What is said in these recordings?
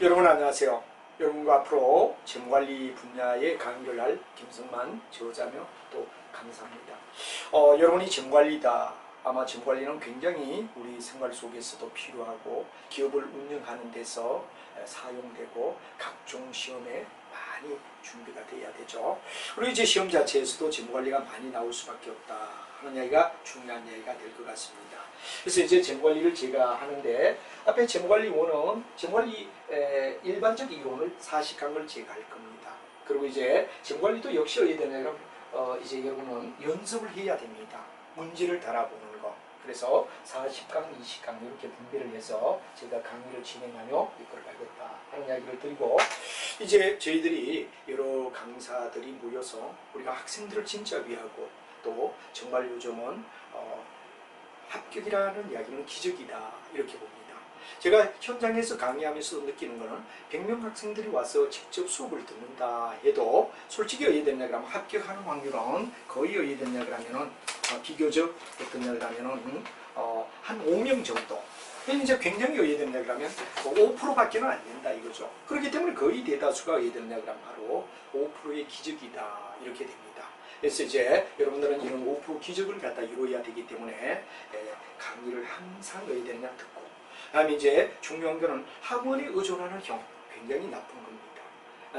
여러분 안녕하세요. 여러분과 앞으로 재무관리 분야의 강의를 할 김성만 지도자며 또 강사입니다. 여러분이 재무관리다. 아마 재무관리는 굉장히 우리 생활 속에서도 필요하고 기업을 운영하는 데서 사용되고 각종 시험에 많이 준비가 돼야 되죠. 그리고 이제 시험 자체에서도 재무관리가 많이 나올 수밖에 없다 하는 이야기가 중요한 이야기가 될 것 같습니다. 그래서 이제 재무관리를 제가 하는데 앞에 재무관리 1은 재무관리 일반적 이론을 40강을 제가 할 겁니다. 그리고 이제 재무관리도 역시 어떻게 되냐면 이제 여러분은 연습을 해야 됩니다. 문제를 달아보는 거. 그래서 40강, 20강 이렇게 분배를 해서 제가 강의를 진행하며 이끌어가겠다 하는 이야기를 드리고, 이제 저희들이 여러 강사들이 모여서 우리가 학생들을 진짜 위하고 또 정말 요즘은 합격이라는 이야기는 기적이다 이렇게 봅니다. 제가 현장에서 강의하면서 느끼는 거는 100명 학생들이 와서 직접 수업을 듣는다 해도 솔직히 어떻게 됐냐 그러면 합격하는 확률은 거의 어떻게 됐냐 그러면은 비교적 어떻냐 그러면은 한 5명 정도. 이제 굉장히 어떻게 됐냐 그러면 5%밖에는 안 된다 이거죠. 그렇기 때문에 거의 대다수가 어떻게 됐냐 그러면 바로 5%의 기적이다 이렇게 됩니다. 그래서 이제 여러분들은 이런 5% 기적을 갖다 이루어야 되기 때문에 강의를 항상 어떻게 됐냐 듣고, 그다음에 이제 중요한 거는 학원에 의존하는 형 굉장히 나쁜 겁니다.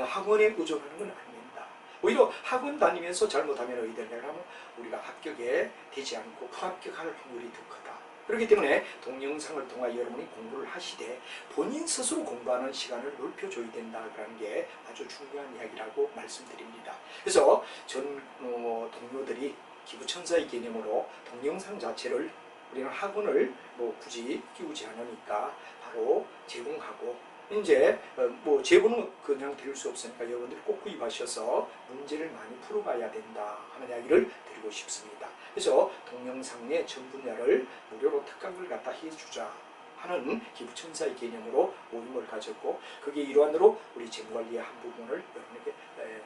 학원에 의존하는 건 아닙니다. 오히려 학원 다니면서 잘못하면 어떻게 되냐 하면 우리가 합격에 되지 않고 불합격할 확률이 더 크다. 그렇기 때문에 동영상을 통하여 여러분이 공부를 하시되 본인 스스로 공부하는 시간을 넓혀줘야 된다는 게 아주 중요한 이야기라고 말씀드립니다. 그래서 전 동료들이 기부천사의 개념으로 동영상 자체를 우리는 학원을 굳이 끼우지 않으니까 바로 제공하고, 이제 제공은 그냥 드릴 수 없으니까 여러분들이 꼭 구입하셔서 문제를 많이 풀어가야 된다 하는 이야기를 드리고 싶습니다. 그래서 동영상의 전 분야를 무료로 특강을 갖다 해주자 하는 기부천사의 개념으로 모임을 가졌고, 그게 일환으로 우리 재무관리의 한 부분을 여러분에게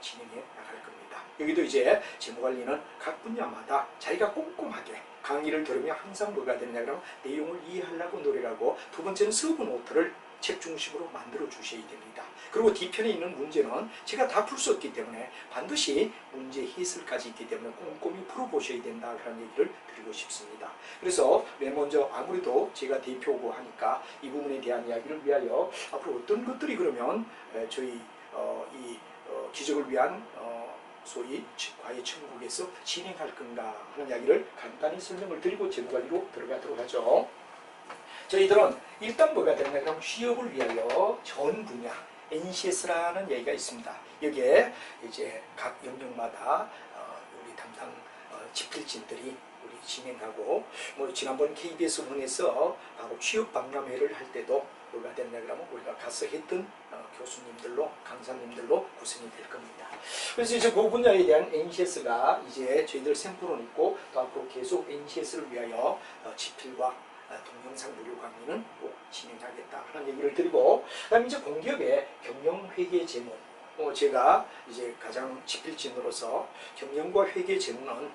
진행해 나갈 겁니다. 여기도 이제 재무관리는 각 분야마다 자기가 꼼꼼하게 강의를 들으면 항상 뭐가 되느냐 그러면 내용을 이해하려고 노력하고, 두 번째는 서브 노트를 책 중심으로 만들어 주셔야 됩니다. 그리고 뒤편에 있는 문제는 제가 다 풀 수 없기 때문에 반드시 문제 해설까지 있기 때문에 꼼꼼히 풀어보셔야 된다 그런 얘기를 드리고 싶습니다. 그래서 맨 먼저 아무래도 제가 대표고 하니까 이 부분에 대한 이야기를 위하여 앞으로 어떤 것들이 그러면 저희 이 기적을 위한 소위 과외 천국에서 진행할 건가 하는 이야기를 간단히 설명을 드리고 재무관리로 들어가도록 하죠. 저희들은 일단 뭐가 되냐 그럼 취업을 위하여 전 분야 NCS라는 얘기가 있습니다. 여기에 이제 각 영역마다 우리 담당 집필진들이 우리 진행하고, 지난번 KBS 원에서 바로 취업 박람회를 할 때도 뭐가 됐냐 그러면 우리가 가서 했던 교수님들로 강사님들로 구성이 될 겁니다. 그래서 이제 그 분야에 대한 NCS가 이제 저희들 샘플은 있고, 또 앞으로 계속 NCS를 위하여 집필과 동영상 무료 강의는 꼭 진행하겠다 하는 얘기를 드리고, 그다음에 이제 공기업의 경영회계 재무, 제가 이제 가장 집필진으로서 경영과 회계 재무는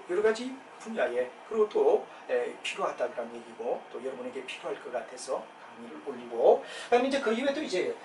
여러 가지 분야에 그리고 또 필요하다는 얘기고, 또 여러분에게 필요할 것 같아서 강의를 올리고, 그다음에 이제 그 이외에도 이제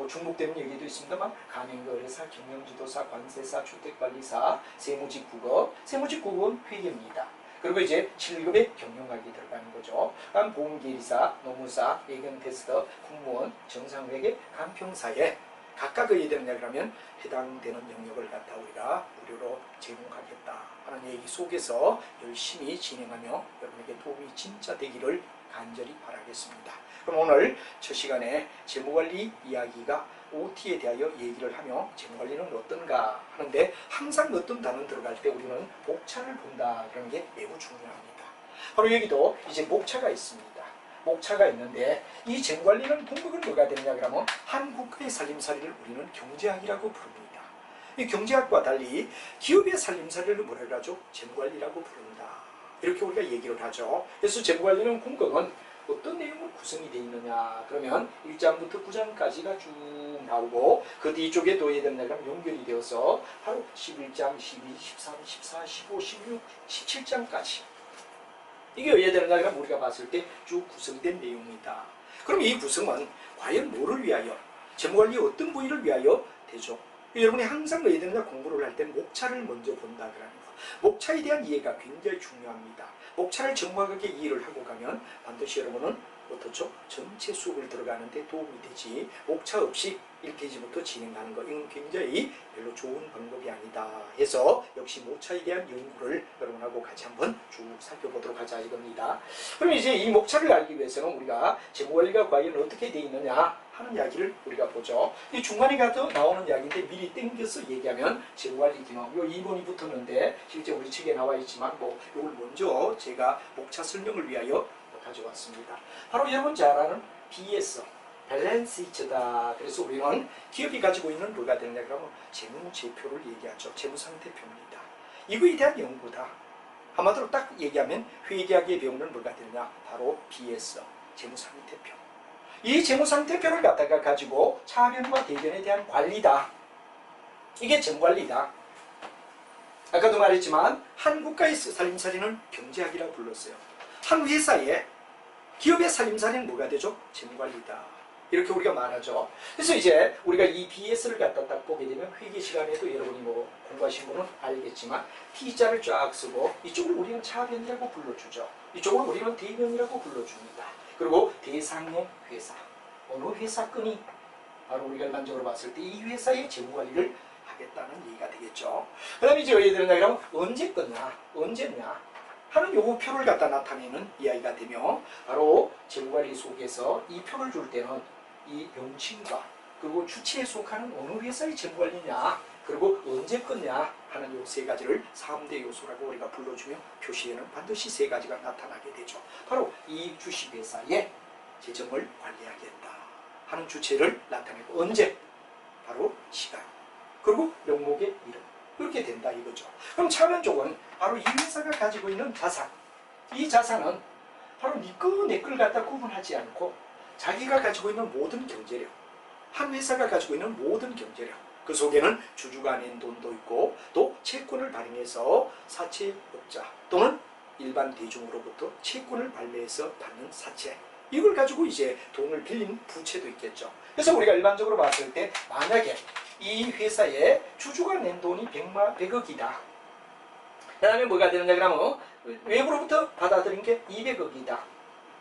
중복되는 얘기도 있습니다만 가맹거래사, 경영지도사, 관세사, 주택관리사, 세무직국업, 세무직국업은 회계입니다. 그리고 이제 7급의 경영학이 들어가는 거죠. 그다음 보험계리사, 노무사, 예경테스터, 공무원, 정상회계, 간평사에 각각 어떻게 되느냐 그러면 해당되는 영역을 갖다 우리가 무료로 제공하겠다 하는 얘기 속에서 열심히 진행하며 여러분에게 도움이 진짜 되기를 간절히 바라겠습니다. 그럼 오늘 첫 시간에 재무관리 이야기가 OT에 대하여 얘기를 하며 재무관리는 어떤가 하는데, 항상 어떤 단어 들어갈 때 우리는 목차를 본다 그런 게 매우 중요합니다. 바로 여기도 이제 목차가 있습니다. 목차가 있는데 이 재무관리는 본격은 뭐가 되느냐 그러면 한 국가의 살림살이를 우리는 경제학이라고 부릅니다. 이 경제학과 달리 기업의 살림살이를 뭐라고 하죠? 재무관리라고 부른다. 이렇게 우리가 얘기를 하죠. 그래서 재무관리는 본격은 어떤 내용으로 구성이 되어 있느냐 그러면 1장부터 9장까지가 쭉 나오고, 그 뒤쪽에 도에 되는 연결이 되어서 바로 11장, 12, 13, 14, 15, 16, 17장까지 이게 왜 되느냐 그러면 우리가 봤을 때 쭉 구성된 내용이다. 그럼 이 구성은 과연 뭐를 위하여 재무관리 어떤 부위를 위하여 되죠? 여러분이 항상 뭐해야 되느냐? 공부를 할 때 목차를 먼저 본다 그러는 거. 목차에 대한 이해가 굉장히 중요합니다. 목차를 정확하게 이해를 하고 가면 반드시 여러분은 어떻죠? 전체 수업을 들어가는데 도움이 되지. 목차 없이 1페이지부터 진행하는 거, 이건 굉장히 별로 좋은 방법이 아니다 해서 역시 목차에 대한 연구를 여러분하고 같이 한번 쭉 살펴보도록 하자 이겁니다. 그럼 이제 이 목차를 알기 위해서는 우리가 재무관리가 과연 어떻게 되어 있느냐 하는 이야기를 우리가 보죠. 이 중간에 가서 나오는 이야기인데 미리 땡겨서 얘기하면 재무관리 기능, 요 2번이 붙었는데 실제 우리 책에 나와 있지만 뭐 이걸 먼저 제가 목차 설명을 위하여 가져왔습니다. 바로 여러분 잘 아는 BS, 밸런스 시트다. 그래서 우리는 기업이 가지고 있는 뭐가 되느냐 그러면 재무제표를 얘기하죠. 재무상태표입니다. 이거에 대한 연구다. 한마디로 딱 얘기하면 회계학의 배우는 뭐가 되느냐 바로 BS, 재무상태표. 이 재무상태표를 갖다가 가지고 차변과 대변에 대한 관리다. 이게 재무관리다. 아까도 말했지만 한 국가의 살림살이는 경제학이라고 불렀어요. 한 회사의 기업의 살림살이는 뭐가 되죠? 재무관리다. 이렇게 우리가 말하죠. 그래서 이제 우리가 이 BS를 갖다 딱 보게 되면 회계 시간에도 여러분이 뭐 공부하신 분은 알겠지만 T자를 쫙 쓰고 이쪽을 우리는 차변이라고 불러주죠. 이쪽을 우리는 대변이라고 불러줍니다. 그리고 대상의 회사, 어느 회사건이 바로 우리가 일반적으로 봤을 때 이 회사의 재무관리를 하겠다는 얘기가 되겠죠. 그 다음에 이제 왜 되느냐 그러면 언제 끝나, 언제냐 하는 요 표를 갖다 나타내는 이야기가 되며 바로 재무관리 속에서 이 표를 줄 때는 이 명칭과 그리고 주체에 속하는 어느 회사의 재무관리냐 그리고 언제 끝냐 하는 요 세 가지를 3대 요소라고 우리가 불러주며 표시에는 반드시 세 가지가 나타나게 되죠. 바로 이 주식회사의 재정을 관리하겠다 하는 주체를 나타내고 언제? 바로 시간 그리고 명목의 이름 그렇게 된다 이거죠. 그럼 차변 쪽은 바로 이 회사가 가지고 있는 자산, 이 자산은 바로 니꺼 내걸 갖다 구분하지 않고 자기가 가지고 있는 모든 경제력, 한 회사가 가지고 있는 모든 경제력, 그 속에는 주주가 낸 돈도 있고 또 채권을 발행해서 사채업자 또는 일반 대중으로부터 채권을 발매해서 받는 사채, 이걸 가지고 이제 돈을 빌린 부채도 있겠죠. 그래서 우리가 일반적으로 봤을 때 만약에 이 회사에 주주가 낸 돈이 100억이다. 그 다음에 뭐가 되느냐 그러면 외부로부터 받아들인 게 200억이다.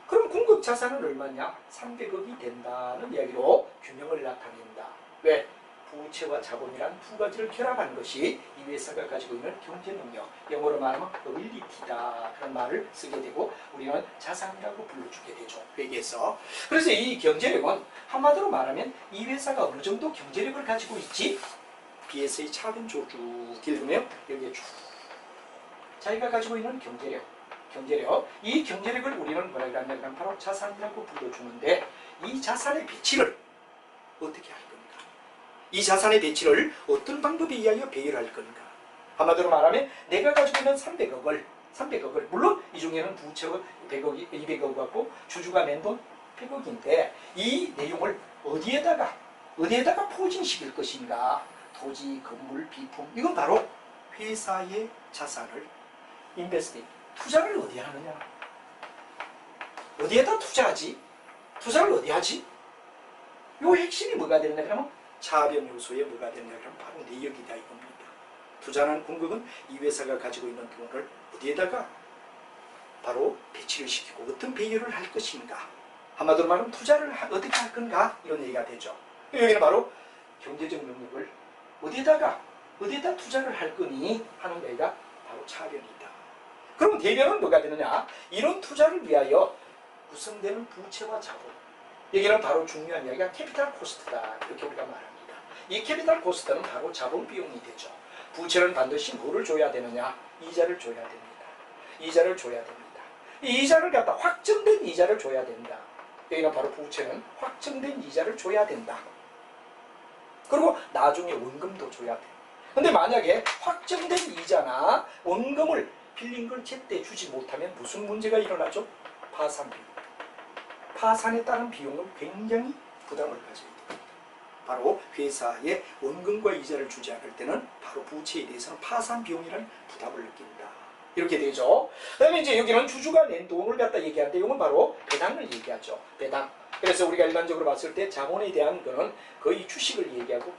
그럼 궁극 자산은 얼마냐? 300억이 된다는 이야기로 규명을 나타낸다. 왜? 부채와 자본이란 두 가지를 결합한 것이 이 회사가 가지고 있는 경제 능력, 영어로 말하면 ability다 그런 말을 쓰게 되고 우리는 자산이라고 불러주게 되죠. 회계에서. 그래서 이 경제력은 한마디로 말하면 이 회사가 어느 정도 경제력을 가지고 있지? BS의 차변 쭉 읽으면 여기에 쭉 자기가 가지고 있는 경제력, 이 경제력을 우리는 뭐라 그러냐면 바로 자산이라고 불러주는데 이 자산의 배치를 어떻게 할 건가? 이 자산의 배치를 어떤 방법에 의하여 배열할 건가? 한마디로 말하면 내가 가지고 있는 300억을 물론 이 중에는 부채가 100억이 200억 같고 주주가 낸 돈 100억인데 이 내용을 어디에다가 포진시킬 것인가? 토지, 건물, 비품 이건 바로 회사의 자산을 인베스팅 투자를 어디에 하느냐? 어디에다 투자하지? 투자를 어디 하지? 요 핵심이 뭐가 되느냐 그러면 차변 요소에 뭐가 되느냐 그러면 바로 내역이다 이겁니다. 투자는 궁극은 이 회사가 가지고 있는 돈을 어디에다가 바로 배치를 시키고 어떤 배열을 할 것인가. 한마디로 말하면 투자를 어떻게 할 건가 이런 얘기가 되죠. 여기는 바로 경제적 능력을 어디에다 투자를 할 거니 하는 얘기가 바로 차변이다. 그럼 대변은 뭐가 되느냐? 이런 투자를 위하여 구성되는 부채와 자본. 여기는 바로 중요한 이야기가 캐피탈 코스트다. 이렇게 우리가 말합니다. 이 캐피탈 코스트는 바로 자본 비용이 되죠. 부채는 반드시 뭐를 줘야 되느냐? 이자를 줘야 됩니다. 이자를 줘야 됩니다. 이 이자를 갖다 확정된 이자를 줘야 된다. 여기는 바로 부채는 확정된 이자를 줘야 된다. 그리고 나중에 원금도 줘야 돼. 근데 만약에 확정된 이자나 원금을 빌린 걸 제때 주지 못하면 무슨 문제가 일어나죠? 파산 비용. 파산에 따른 비용을 굉장히 부담을 가져야 됩니다. 바로 회사에 원금과 이자를 주지 않을 때는 바로 부채에 대해서는 파산 비용이라는 부담을 느낀다. 이렇게 되죠. 그 다음에 이제 여기는 주주가 낸 돈을 갖다 얘기하는데 이건 바로 배당을 얘기하죠. 배당. 그래서 우리가 일반적으로 봤을 때 자본에 대한 거는 거의 주식을 얘기하고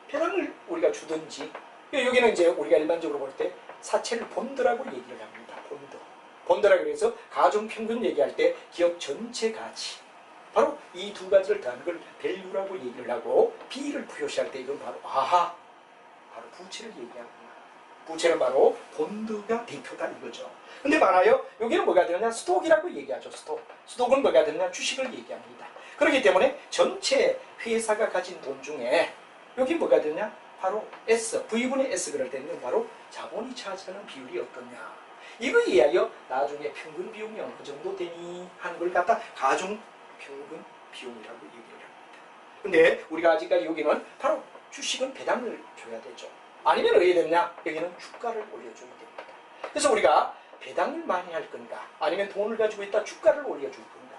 배당을 우리가 주든지, 여기는 이제 우리가 일반적으로 볼 때 사채를 본드라고 얘기를 합니다. 본드라 그래서 가중평균 얘기할 때 기업 전체 가치, 바로 이 두 가지를 더한 걸 밸류라고 얘기를 하고, B를 표시할 때 이건 바로 바로 부채를 얘기하구나. 부채는 바로 본드가 대표다 이거죠. 근데 많아요. 여기는 뭐가 되느냐? 스톡이라고 얘기하죠. 스톡은 뭐가 되느냐? 주식을 얘기합니다. 그렇기 때문에 전체 회사가 가진 돈 중에 여기 뭐가 되느냐? 바로 S, V분의 S 그럴 때는 바로 자본이 차지하는 비율이 어떠냐. 이거 이해하여 나중에 평균 비용이 어느 정도 되니 하는 걸 갖다 가중 평균 비용이라고 얘기를 합니다. 근데 우리가 아직까지 여기는 바로 주식은 배당을 줘야 되죠. 아니면 어떻게 되느냐? 여기는 주가를 올려줘야 됩니다. 그래서 우리가 배당을 많이 할 건가, 아니면 돈을 가지고 있다 주가를 올려줄 건가.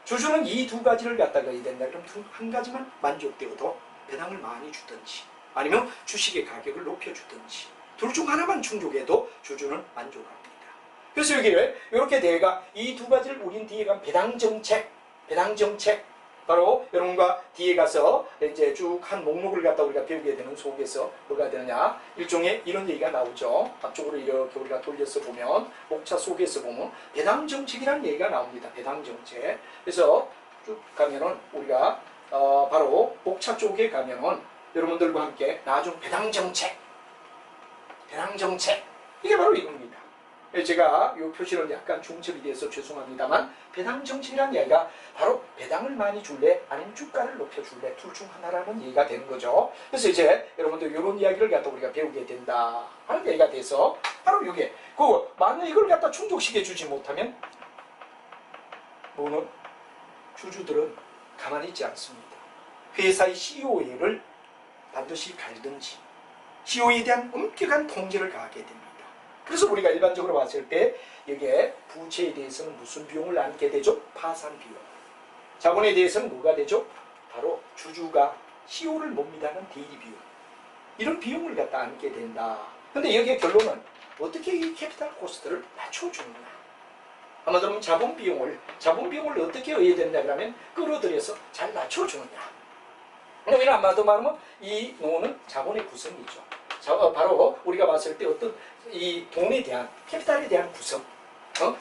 주주는 이 두 가지를 갖다가 해야 된다. 그럼 한 가지만 만족되어도 배당을 많이 주든지, 아니면 주식의 가격을 높여주든지, 둘 중 하나만 충족해도 주주는 만족합니다. 그래서 여기를 이렇게 대가 이 두 가지를 우린 뒤에 가면 배당정책, 바로 여러분과 뒤에 가서 이제 쭉 한 목록을 갖다 우리가 배우게 되는 속에서 뭐가 되느냐, 일종의 이런 얘기가 나오죠. 앞쪽으로 이렇게 우리가 돌려서 보면, 목차 속에서 보면 배당정책이라는 얘기가 나옵니다. 배당정책. 그래서 쭉 가면은 우리가 바로 목차 쪽에 가면은 여러분들과 함께 나중 배당정책, 이게 바로 이겁니다. 제가 이 표시는 약간 중첩이 돼서 죄송합니다만, 배당정책이라는 이야기가 바로 배당을 많이 줄래 아니면 주가를 높여줄래, 둘 중 하나라는 얘기가 되는 거죠. 그래서 이제 여러분들 이런 이야기를 갖다 우리가 배우게 된다 하는 얘기가 돼서, 바로 이게 만약 이걸 갖다 충족시켜 주지 못하면 뭐는 주주들은 가만히 있지 않습니다. 회사의 CEO를 반드시 갈든지 CEO에 대한 엄격한 통제를 가하게 됩니다. 그래서 우리가 일반적으로 봤을 때 여기에 부채에 대해서는 무슨 비용을 안게 되죠? 파산 비용. 자본에 대해서는 뭐가 되죠? 바로 주주가 CEO를 못 미다는 대리 비용. 이런 비용을 갖다 안게 된다. 근데 여기에 결론은 어떻게 이 캐피탈 코스트를 낮춰주느냐. 아마도 자본 비용을 어떻게 해야 된다 그러면 끌어들여서 잘 낮춰주느냐. 왜냐면 아마도 말하면 이 노는 자본의 구성이죠. 바로 우리가 봤을 때 어떤 이 돈에 대한, 캐피탈에 대한 구성,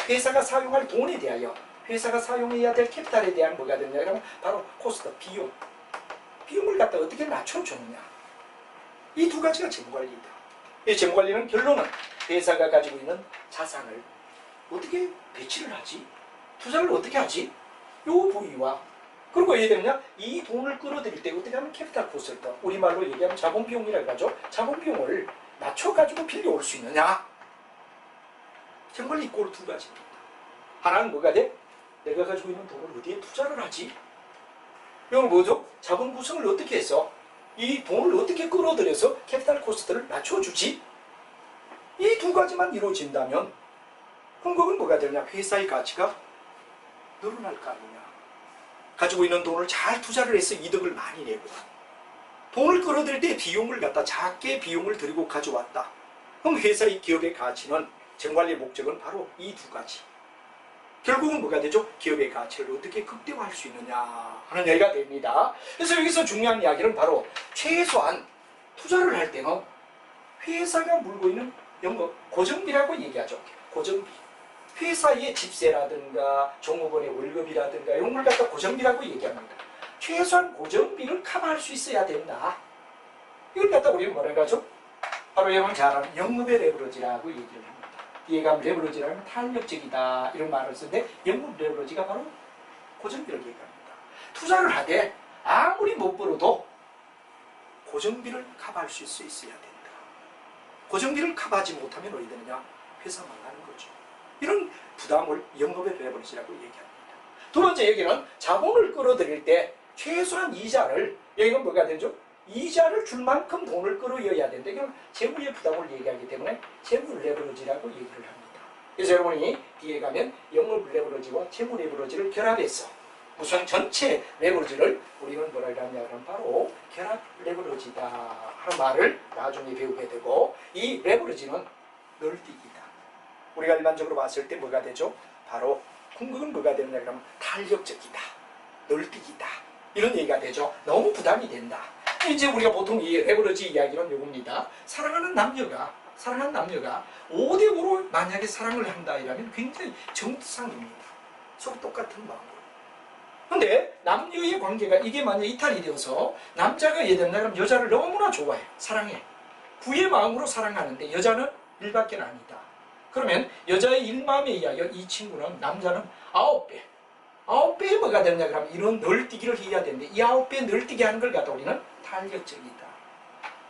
회사가 사용할 돈에 대하여, 회사가 사용해야 될 캐피탈에 대한 뭐가 되느냐 그러면 바로 코스트, 비용을 갖다 어떻게 낮춰주느냐. 이 두 가지가 재무관리이다. 이 재무관리는 결론은 회사가 가지고 있는 자산을 어떻게 배치를 하지, 투자를 어떻게 하지, 이 부위와, 그리고 왜 되느냐, 이 돈을 끌어들일 때 어떻게 하면 캐피탈 코스트를, 우리말로 얘기하면 자본 비용이라고 하죠. 자본 비용을 낮춰가지고 빌려올 수 있느냐. 정말 이 꼴 두 가지입니다. 하나는 뭐가 돼? 내가 가지고 있는 돈을 어디에 투자를 하지? 이건 뭐죠? 자본 구성을 어떻게 해서 이 돈을 어떻게 끌어들여서 캐피탈 코스트를 낮춰주지? 이 두 가지만 이루어진다면 그럼 그건 뭐가 되느냐? 회사의 가치가 늘어날 거 아니냐. 가지고 있는 돈을 잘 투자를 해서 이득을 많이 내고, 돈을 끌어들일 때 비용을 갖다 작게 비용을 들이고 가져왔다. 그럼 회사의 기업의 가치는, 재무관리의 목적은 바로 이 두 가지. 결국은 뭐가 되죠? 기업의 가치를 어떻게 극대화할 수 있느냐 하는 얘기가 됩니다. 그래서 여기서 중요한 이야기는 바로 최소한 투자를 할 때는 회사가 물고 있는 영업 고정비라고 얘기하죠. 고정비. 회사의 집세라든가 종업원의 월급이라든가 이런 걸 갖다 고정비라고 얘기합니다. 최소한 고정비를 커버할 수 있어야 된다. 이걸 갖다 우리는 뭐라고 하죠? 바로 여러분 잘 아는 영업의 레버리지라고 얘기를 합니다. 뒤에 가면 레버리지라면 탄력적이다 이런 말을 쓰는데, 영업 레버리지가 바로 고정비를 얘기합니다. 투자를 하되 아무리 못 벌어도 고정비를 커버할 수 있어야 된다. 고정비를 커버하지 못하면 어디 되느냐? 회사 망하는 거죠. 이런 부담을 영업의 레버리지라고 얘기합니다. 두 번째 얘기는 자본을 끌어들일 때 최소한 이자를, 여기는 뭐가 되죠? 이자를 줄 만큼 돈을 끌어여야 된다. 이건 재무의 부담을 얘기하기 때문에 재무 레버리지라고 얘기를 합니다. 그래서 여러분이 뒤에 가면 영업 레버리지와 재무 레버리지를 결합해서 우선 전체 레버리지를 우리는 뭐라고 하냐 하면 바로 결합 레버리지다 하는 말을 나중에 배우게 되고, 이 레버리지는 널뛰기다. 우리가 일반적으로 봤을 때 뭐가 되죠? 바로 궁극은 뭐가 되느냐 그러면 탄력적이다, 널뛰기다 이런 얘기가 되죠. 너무 부담이 된다. 이제 우리가 보통 이 레버러지 이야기는 요겁니다. 사랑하는 남녀가 5대5로 만약에 사랑을 한다 이러면 굉장히 정상입니다. 서로 똑같은 마음으로. 근데 남녀의 관계가 이게 만약 이탈이 되어서 남자가 예를 들면 여자를 너무나 좋아해, 사랑해, 부의 마음으로 사랑하는데 여자는 1밖에 아니다. 그러면 여자의 1마음에 의하여 이 친구는 남자는 9배 9배에 뭐가 되느냐 그러면 이런 널뛰기를 해야 되는데 이 9배 널뛰기 하는 걸 갖다 우리는 탄력적이다,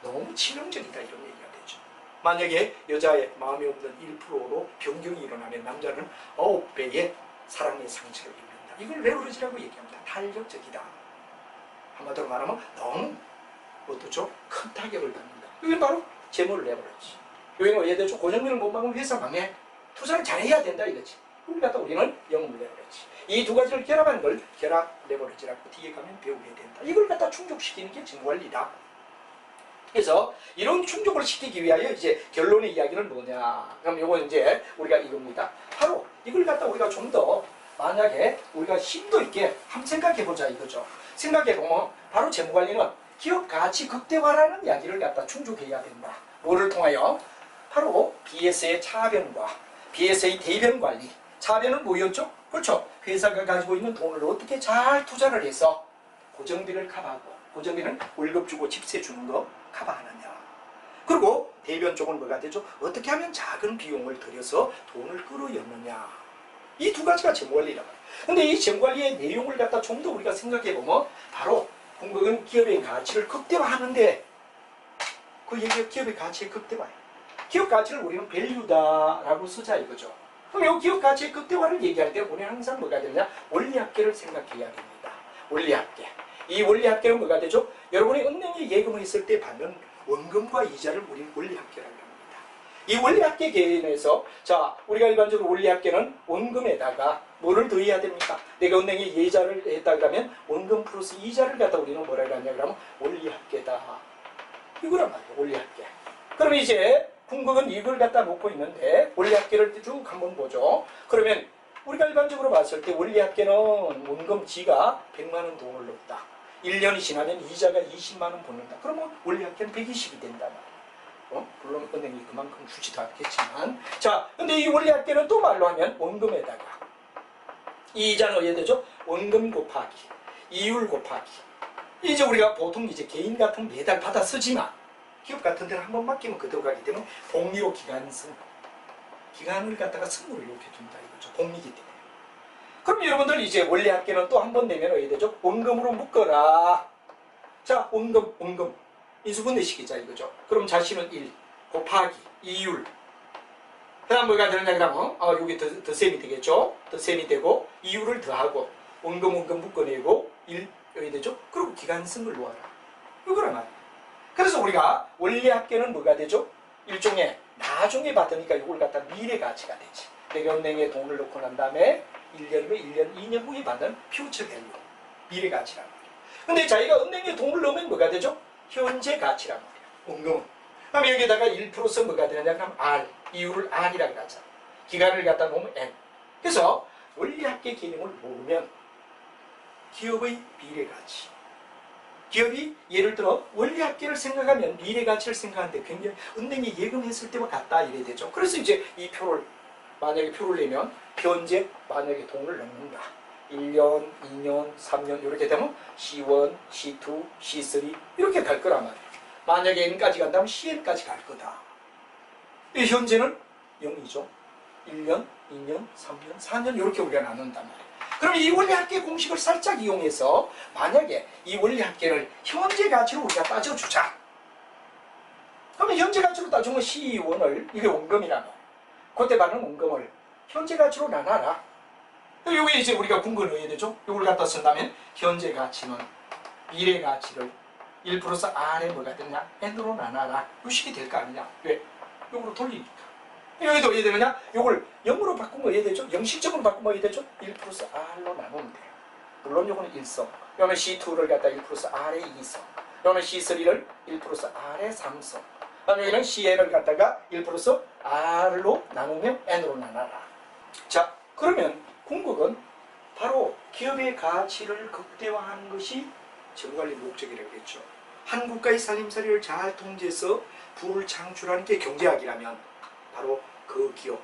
너무 치명적이다 이런 얘기가 되죠. 만약에 여자의 마음이 없는 1%로 변경이 일어나면 남자는 9배의 사랑의 상처를 입는다. 이걸 레버리지라고 얘기합니다. 탄력적이다. 한마디로 말하면 너무 어떻죠? 큰 타격을 받는다. 이게 바로 재물 레버리지. 여기는 예를 들어 고정비를 못 막으면 회사 망해. 투자를 잘해야 된다 이거지. 그걸 갖다 우리는 영업 레버리지. 이 두 가지를 결합한 걸 결합 레버리지라고 뒤에 가면 배우게 된다. 이걸 갖다 충족시키는 게 재무관리다. 그래서 이런 충족을 시키기 위하여 이제 결론의 이야기는 뭐냐? 그럼 이거 이제 우리가 이겁니다. 바로 이걸 갖다 우리가 좀 더 만약에 우리가 심도 있게 한번 생각해 보자 이거죠. 생각해 보면 바로 재무관리는 기업 가치 극대화라는 이야기를 갖다 충족해야 된다. 뭐를 통하여? 바로 BS의 차변과 BS의 대변 관리. 차변은 뭐였죠? 그렇죠. 회사가 가지고 있는 돈을 어떻게 잘 투자를 해서 고정비를 커버하고, 고정비는 월급 주고 집세 주는 거 커버하느냐. 그리고 대변 쪽은 뭐가 되죠? 어떻게 하면 작은 비용을 들여서 돈을 끌어였느냐. 이 두 가지가 재무관리라고 해요. 근데 이 재무관리의 내용을 갖다 좀 더 우리가 생각해 보면 바로 궁극은 기업의 가치를 극대화하는데 그 얘기가 기업의 가치의 극대화예요. 기업 가치를 우리는 밸류다라고 쓰자 이거죠. 그럼 이 기업 가치의 극대화를 얘기할 때 우리는 항상 뭐가 되냐? 원리합계를 생각해야 됩니다. 원리합계. 이 원리합계는 뭐가 되죠? 여러분이 은행에 예금을 했을 때 받는 원금과 이자를 우리는 원리합계라고 합니다. 이 원리합계 개념에서 자 우리가 일반적으로 원리합계는 원금에다가 뭐를 더해야 됩니까? 내가 은행에 예자를 했다 그러면 원금 플러스 이자를 갖다 우리는 뭐라고 하냐 그러면 원리합계다. 이거란 말이에요. 원리합계. 그럼 이제 궁극은 이걸 갖다 놓고 있는데 원리합계를 쭉 한번 보죠. 그러면 우리가 일반적으로 봤을 때 원리합계는 원금지가 100만 원 돈을 넣었다. 1년이 지나면 이자가 20만 원 붙는다. 그러면 원리합계는 120이 된단 말이에요. 물론 은행이 그만큼 주지도 않겠지만 자, 근데 이 원리합계는 또 말로 하면 원금에다가 이 이자는 어디에 되죠? 원금 곱하기 이율 곱하기. 이제 우리가 보통 이제 개인 같은 매달 받아 쓰지만 기업 같은 데는 한번 맡기면 그대로 가기 때문에 복리로 기간승. 기간을 갖다가 승무를 이렇게 둔다 이거죠. 복리기 때문에. 그럼 여러분들 이제 원리합계는 또 한 번 내면 어디 되죠? 원금으로 묶어라. 자, 원금. 인수분해식이자 이거죠. 그럼 자신은 1 곱하기 이율. 그 다음 뭐가 되느냐 그러면 여기 덧셈이 되겠죠. 덧셈이 되고 이율을 더하고 원금 묶어내고 1 여기 되죠. 그리고 기간승을 놓아라. 이거란 말이에요. 그래서 우리가 원리합계는 뭐가 되죠? 일종의 나중에 받으니까 이걸 갖다 미래 가치가 되지. 내가 은행에 돈을 넣고 난 다음에 1년 후, 1년, 2년 후에 받는 퓨처 밸류, 미래 가치란 말이에요. 근데 자기가 은행에 돈을 넣으면 뭐가 되죠? 현재 가치란 말이에요. 원금은. 그럼 여기다가 1%서 뭐가 되느냐 그럼 R, 이율을 R이라고 하자. 기간을 갖다 놓으면 N. 그래서 원리합계 개념을 모르면 기업의 미래 가치, 기업이 예를 들어 원리합계를 생각하면 미래 가치를 생각하는데 굉장히 은행에 예금했을 때와 같다 이래 되죠. 그래서 이제 이 표를 만약에 표를 내면 현재 만약에 돈을 넣는다. 1년, 2년, 3년 이렇게 되면 C1, C2, C3 이렇게 갈 거란 말이에요. 만약에 N까지 간다면 CN까지 갈 거다. 이 현재는 0이죠. 1년, 2년, 3년, 4년 이렇게 우리가 나눈단 말이에요. 그럼 이 원리합계 공식을 살짝 이용해서 만약에 이 원리합계를 현재 가치로 우리가 따져주자. 그러면 현재 가치로 따지면 C1을 이게 원금이라는 그때 받는 원금을 현재 가치로 나눠라. 여기 이제 우리가 궁금을 넣어야 되죠. 이걸 갖다 쓴다면 현재 가치는 미래 가치를 1 플러스 R에 뭐가 되냐? N으로 나눠라. 이 식이 될 거 아니냐? 왜? 이걸로 돌리니까. 여기도 어떻게 되느냐? 이걸 0으로 바꾸면 어떻게 되죠? 영식적으로 바꾸면 어떻게 되죠? 1 플러스 R로 나누면 돼요. 물론 이거는 1성. 그러면 C2를 갖다 1 플러스 R에 2성. 그러면 C3를 1 플러스 R에 3성. 그다음에 여기는 CN을 갖다가 1 플러스 R로 나누면 N으로 나눠라. 자, 그러면 궁극은 바로 기업의 가치를 극대화하는 것이 재무관리 목적이라고 했죠. 한 국가의 살림살이를 잘 통제해서 부를 창출하는 게 경제학이라면 바로 그 기업,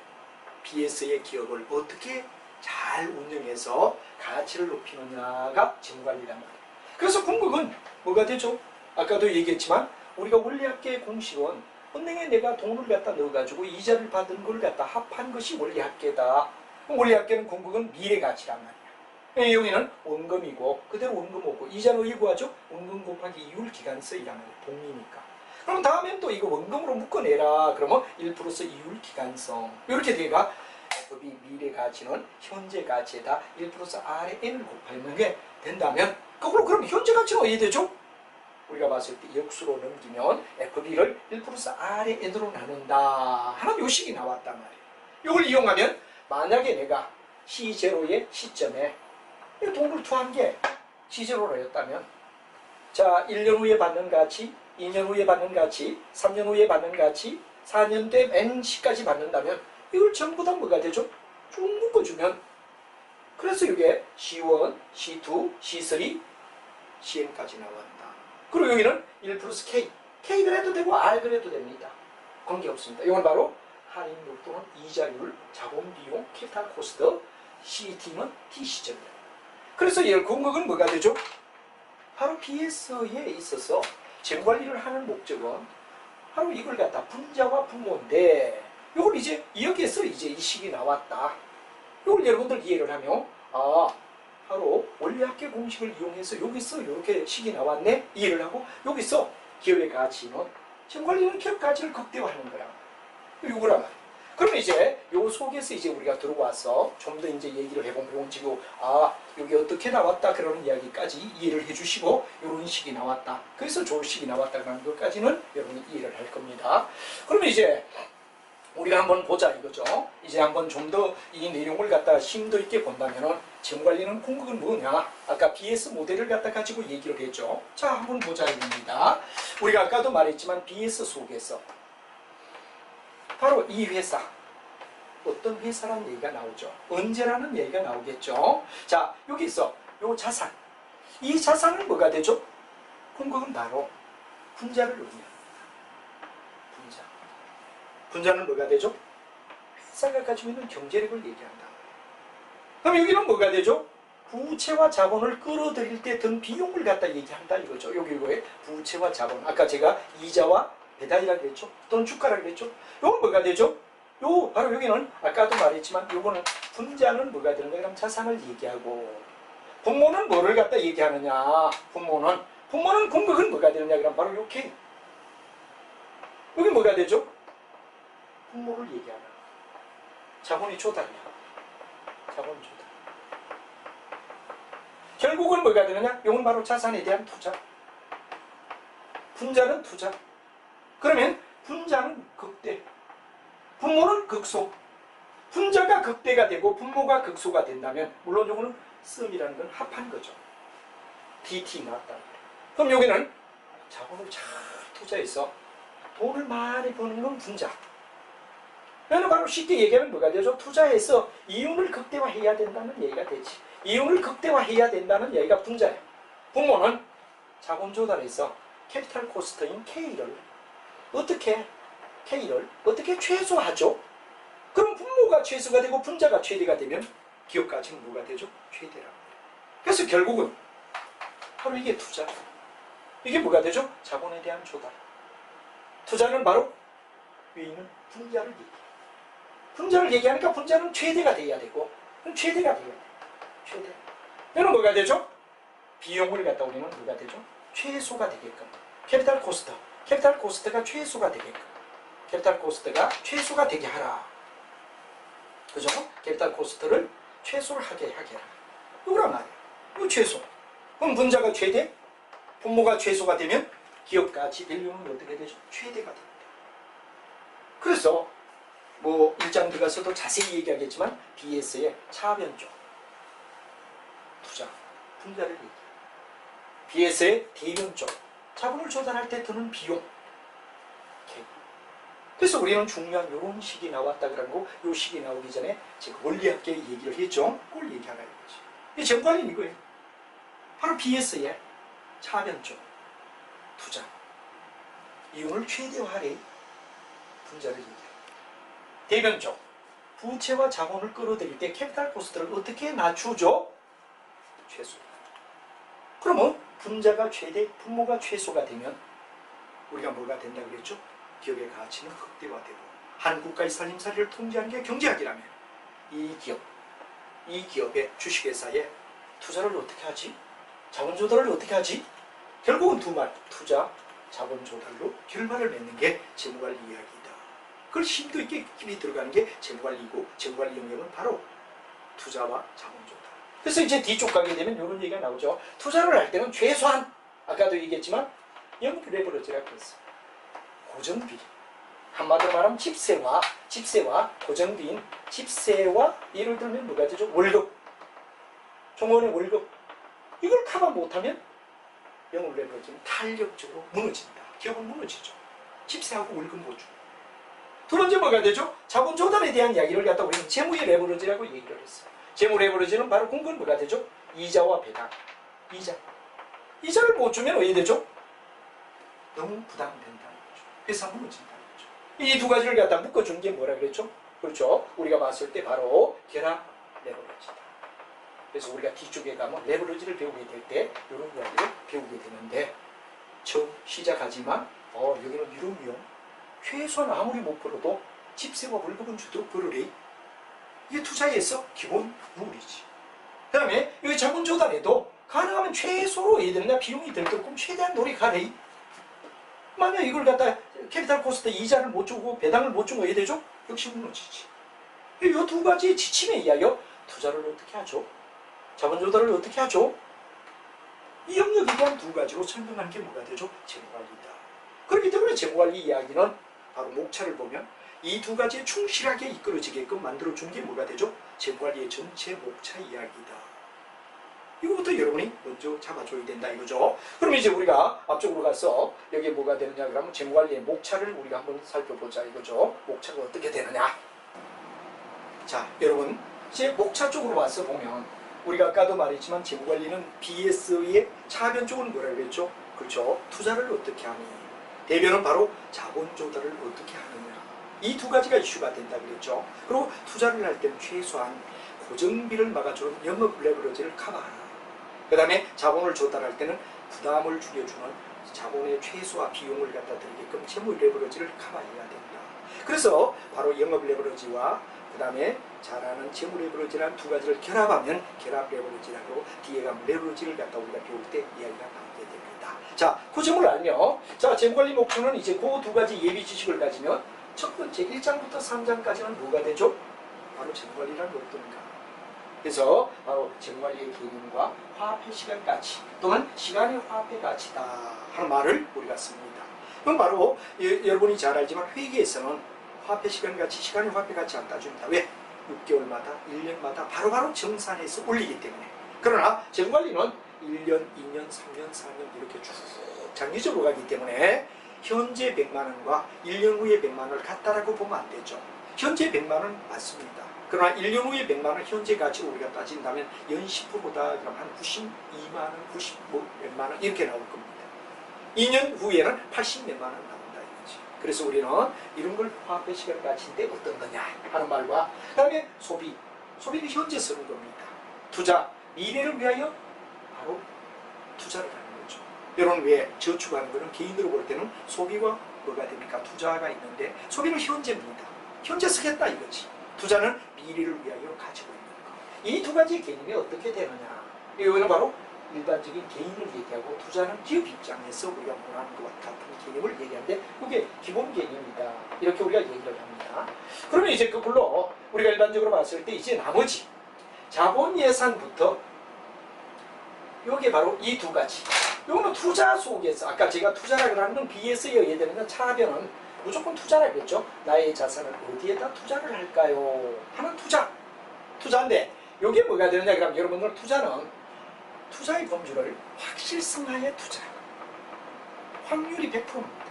BS의 기업을 어떻게 잘 운영해서 가치를 높이느냐가 재무관리란 말이에요. 그래서 궁극은 뭐가 되죠? 아까도 얘기했지만 우리가 원리학계의 공식은 은행에 내가 돈을 갖다 넣어가지고 이자를 받은 걸 갖다 합한 것이 원리학계다. 원리학계는 궁극은 미래가치란 말이야. 여기는 원금이고 그대로 원금 오고 이자는 어디 구하죠? 원금 곱하기 이율 기간서이란 말이야. 복리니까. 그럼 다음엔 또 이거 원금으로 묶어내라. 그러면 1%서 이율 기간성. 이렇게 되니까 FB 미래 가치는 현재 가치에다 1%서 R의 N을 곱하는 게 된다면 그럼 현재 가치는 어디 되죠? 우리가 봤을 때 역수로 넘기면 FB를 1%서 R의 N으로 나눈다 하는 요식이 나왔단 말이에요. 이걸 이용하면 만약에 내가 C0의 시점에 돈을 투한 게 C0였다면 자 1년 후에 받는 가치, 2년 후에 받는 가치, 3년 후에 받는 가치, 4년 돼 NC까지 받는다면 이걸 전부 다 뭐가 되죠? 쭉 묶어주면 그래서 이게 C1, C2, C3, CN까지 나왔다. 그리고 여기는 1 플러스 K. K 그래도 되고 R 그래도 됩니다. 관계없습니다. 이건 바로 할인율 또는 이자율, 자본비용, 캐피탈 코스트, CT는 T 시점이에요. 그래서 이 궁극은 뭐가 되죠? 바로 BS에 있어서 재무관리를 하는 목적은 바로 이걸 갖다 분자와 분모인데 이걸 이제 여기에서 이제 이 식이 나왔다. 이걸 여러분들 이해를 하면 바로 원리학계 공식을 이용해서 여기서 이렇게 식이 나왔네 이해를 하고 여기서 기업의 가치는 재무관리는 기업 가치를 극대화하는 거야. 이거란 말이야. 그럼 이제 요 속에서 이제 우리가 들어와서 좀 더 이제 얘기를 해보면 이건 지금 여기 어떻게 나왔다 그러는 이야기까지 이해를 해주시고 이런 식이 나왔다. 그래서 좋은 식이 나왔다 그러는 것까지는 여러분이 이해를 할 겁니다. 그러면 이제 우리가 한번 보자 이거죠. 이제 한번 좀 더 이 내용을 갖다 심도 있게 본다면은 재무관리는 궁극은 뭐냐? 아까 BS 모델을 갖다 가지고 얘기를 했죠. 자, 한번 보자 이겁니다. 우리가 아까도 말했지만 BS 속에서 바로 이 회사 어떤 회사라는 얘기가 나오죠. 언제라는 얘기가 나오겠죠. 자, 여기 있어. 요 자산. 이 자산은 뭐가 되죠? 궁극은 바로 분자를 의미합니다. 분자. 분자는 뭐가 되죠? 회사가 가지고 있는 경제력을 얘기한다. 그럼 여기는 뭐가 되죠? 부채와 자본을 끌어들일 때 든 비용을 갖다 얘기한다 이거죠. 여기 이거에 부채와 자본. 아까 제가 이자와 배당이라고 그랬죠. 또는 주가라고 그랬죠. 이건 뭐가 되죠? 요 바로 여기는 아까도 말했지만 요거는 분자는 뭐가 되는 거야? 그럼 자산을 얘기하고 분모는 뭐를 갖다 얘기하느냐? 분모는 궁극은 뭐가 되느냐? 그럼 바로 이렇게 여기 뭐가 되죠? 분모를 얘기하는 자본이 조달이야. 자본 조달. 결국은 뭐가 되느냐? 이건 바로 자산에 대한 투자. 분자는 투자. 그러면 분자는 극대, 분모는 극소. 분자가 극대가 되고 분모가 극소가 된다면 물론 이거는 썸이라는 건 합한 거죠. DT 나왔다. 그럼 여기는 자본을 잘 투자해서 돈을 많이 버는 건 분자. 그러면 바로 쉽게 얘기하면 뭐가 되죠? 투자해서 이윤을 극대화해야 된다는 얘기가 되지. 이윤을 극대화해야 된다는 얘기가 분자예요. 분모는 자본 조달해서 캐피탈 코스트인 K를 어떻게 최소화하죠? 그럼 분모가 최소가 되고 분자가 최대가 되면 기업 가치는 뭐가 되죠? 최대라고. 그래서 결국은 바로 이게 투자. 이게 뭐가 되죠? 자본에 대한 조달. 투자는 바로 위에 있는 분자를 얘기해요. 분자를 얘기하니까 분자는 최대가 돼야 되고 최대가 돼야 돼. 최대. 이는 뭐가 되죠? 비용을 갖다 우리는 뭐가 되죠? 최소가 되게끔. 캐피탈 코스트가 최소가 되게끔. 캐피탈 코스트가 최소가 되게 하라. 그죠? 캐피탈 코스트를 최소를 하게 하라. 이거란 말이에요. 이거 최소. 그럼 분자가 최대, 분모가 최소가 되면 기업 가치 밸류는 어떻게 되죠? 최대가 됩니다. 그래서 뭐 1장 들어가서도 자세히 얘기하겠지만 BS의 차변적 투자, 분자를 얘기해요. BS의 대변적 자본을 조달할 때 드는 비용. 그래서 우리는 중요한 이런 식이 나왔다 그런 거, 이 식이 나오기 전에 제가 원리학계 얘기를 했죠. 그걸 얘기하라 이거지. 이 재무관리는 이거예요. 바로 BS의 차변적 투자 이윤을 최대화하래 분자를 얘기해요. 대변적 부채와 자본을 끌어들일 때 캐피탈 코스트를 어떻게 낮추죠? 최소. 그러면 분자가 최대, 분모가 최소가 되면 우리가 뭐가 된다 그랬죠? 기업의 가치는 극대화되고 한 국가의 살림살이를 통제하는 게 경제학이라면 이 기업의 주식회사에 투자를 어떻게 하지? 자본 조달을 어떻게 하지? 결국은 두 말, 투자, 자본 조달로 결말을 맺는 게 재무관리 이야기이다. 그걸 심도 있게 깊이 들어가는 게 재무관리이고 재무관리 영역은 바로 투자와 자본 조달. 그래서 이제 뒤쪽 가게 되면 이런 얘기가 나오죠. 투자를 할 때는 최소한 아까도 얘기했지만 영업 레버리지라고 했어요. 고정비. 한마디로 말하면 집세와 고정비인 집세와 예를 들면 뭐가 되죠? 월급. 종원의 월급. 이걸 커버 못하면 영업 레버리지는 탄력적으로 무너진다. 기업은 무너지죠. 집세하고 월급 못 주고. 두 번째 뭐가 되죠? 자본 조달에 대한 이야기를 갖다 우리는 재무의 레버리지라고 얘기를 했어요. 재무 레버리지는 바로 근본 뭐가 되죠? 이자와 배당. 이자를 못 주면 어떻게 되죠? 너무 부담된다는 거죠. 회사 무너진다는 거죠. 이 두 가지를 갖다 묶어준 게 뭐라 그랬죠? 그렇죠. 우리가 봤을 때 바로 결합 레버리지다. 그래서 우리가 뒤쪽에 가면 레버리지를 배우게 될 때 이런 이야기를 배우게 되는데 처음 시작하지만 여기는 이런 위험 최소한 아무리 못 벌어도 집세와 월급은 주도록 벌으래. 이게 투자에서 기본 룰이지. 그 다음에 여기 자본 조달에도 가능하면 최소로 해야 되느냐 비용이 들게끔 최대한 노력하래. 만약 이걸 갖다 캐피탈 코스트 이자를 못 주고 배당을 못 주고 해야 되죠? 역시 무너지지. 이 두 가지 지침에 의하여 투자를 어떻게 하죠? 자본 조달을 어떻게 하죠? 이 영역에 대한 두 가지로 설명하는 게 뭐가 되죠? 재무관리다. 그렇기 때문에 재무관리 이야기는 바로 목차를 보면 이 두 가지에 충실하게 이끌어지게끔 만들어준 게 뭐가 되죠? 재무관리의 전체 목차 이야기다. 이거부터 여러분이 먼저 잡아줘야 된다 이거죠. 그럼 이제 우리가 앞쪽으로 가서 여기에 뭐가 되느냐 그러면 재무관리의 목차를 우리가 한번 살펴보자 이거죠. 목차가 어떻게 되느냐. 자 여러분 이제 목차 쪽으로 와서 보면 우리가 아까도 말했지만 재무관리는 BS의 차변 쪽은 뭐라고 했죠? 그렇죠. 투자를 어떻게 하니. 대변은 바로 자본 조달을 어떻게 하느냐. 이 두 가지가 이슈가 된다 그랬죠. 그리고 투자를 할 때는 최소한 고정비를 막아주는 영업 레버리지를 커버하라. 그 다음에 자본을 조달할 때는 부담을 줄여주는 자본의 최소화 비용을 갖다 드리게끔 재무 레버리지를 커버해야 된다. 그래서 바로 영업 레버리지와 그 다음에 잘하는 재무 레버리지라는 두 가지를 결합하면 결합 레버리지라고 뒤에 가면 레버리지를 갖다 우리가 배울 때 이야기가 나오게 됩니다. 자, 그 점을 알며 자 재무관리 목표는 이제 그 두 가지 예비 지식을 가지면 첫 번째 1장부터 3장까지는 뭐가 되죠? 바로 재무관리란 어떤가? 그래서 바로 재무관리의 개념과 화폐 시간 가치 또는 시간의 화폐 가치다 하는 말을 우리가 씁니다. 그럼 바로 여러분이 잘 알지만 회계에서는 화폐 시간 가치, 시간의 화폐 가치 안 따줍니다. 왜? 6개월마다, 1년마다 바로바로 정산해서 올리기 때문에. 그러나 재무관리는 1년, 2년, 3년, 4년 이렇게 쭉 장기적으로 가기 때문에 현재 100만 원과 1년 후에 100만 원을 같다라고 보면 안 되죠. 현재 100만 원 맞습니다. 그러나 1년 후에 100만 원 현재 가치로 우리가 따진다면 연 10%다 그럼 한 92만 원, 95몇 만 원 이렇게 나올 겁니다. 2년 후에는 80 몇만 원 나온다 이거지. 그래서 우리는 이런 걸 화폐 시간 가치인데 어떤 거냐 하는 말과 그 다음에 소비는 현재 쓰는 겁니다. 투자, 미래를 위하여 바로 투자를 하는 거죠. 이런 왜 저축하는 거는 개인으로 볼 때는 소비와 뭐가 됩니까? 투자가 있는데 소비는 현재입니다. 현재 쓰겠다 이거지. 투자는 미래를 위하여 가지고 있는 것. 이 두 가지 개념이 어떻게 되느냐. 이거는 바로 일반적인 개인을 얘기하고 투자는 기업 입장에서 우리가 원하는 것 같은 개념을 얘기하는데 그게 기본 개념이다. 이렇게 우리가 얘기를 합니다. 그러면 이제 그걸로 우리가 일반적으로 봤을 때 이제 나머지 자본 예산부터 이게 바로 이 두 가지. 이거는 투자 속에서 아까 제가 투자라고 하는 건 BS여야 되는 차변은 무조건 투자라겠죠. 나의 자산을 어디에다 투자를 할까요? 하는 투자인데 이게 뭐가 되느냐 그러면 여러분들 투자는 투자의 범주를 확실성하에 투자 확률이 100%입니다.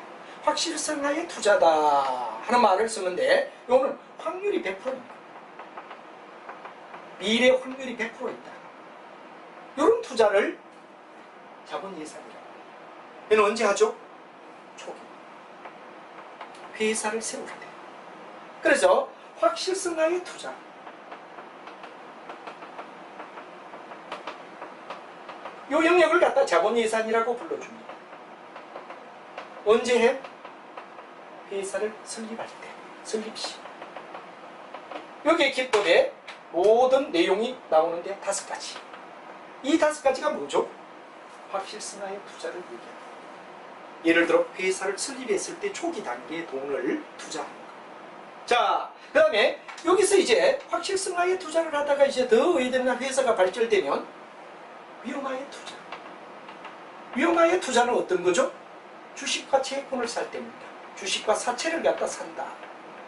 확실성하에 투자다 하는 말을 쓰는데 이거는 확률이 100%입니다. 미래 확률이 100% 있다. 이런 투자를 자본 예산이라고 해요. 얘는 언제 하죠? 초기. 회사를 세울 때. 그래서 확실성하에 투자. 이 영역을 갖다 자본 예산이라고 불러줍니다. 언제 해? 회사를 설립할 때, 설립 시. 여기에 기법에 모든 내용이 나오는데 5가지. 이 5가지가 뭐죠? 확실성하에 투자를 얘기합니다. 예를 들어 회사를 설립했을 때 초기 단계에 돈을 투자하는 거. 자, 그 다음에 여기서 이제 확실성하에 투자를 하다가 이제 더 의대나 회사가 발전되면 위험하에 투자. 위험하에 투자는 어떤 거죠? 주식과 채권을 살 때입니다. 주식과 사채를 갖다 산다.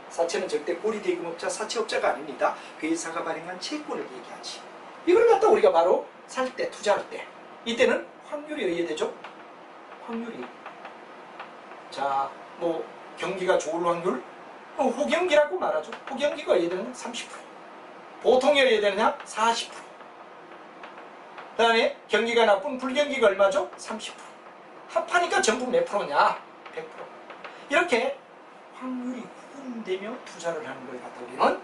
사채는 절대 고리대금업자, 사채업자가 아닙니다. 회사가 발행한 채권을 얘기하지. 이걸 갖다 우리가 바로 살 때, 투자할 때. 이때는 확률이 의해되죠? 확률이. 자, 뭐 경기가 좋을 확률? 호경기라고 말하죠. 호경기가 의해되는 30%. 보통이 의해되느냐? 40%. 그 다음에 경기가 나쁜 불경기가 얼마죠? 30%. 합하니까 전부 몇 프로냐? 100%. 이렇게 확률이 구분되며 투자를 하는 걸 갖다 우리는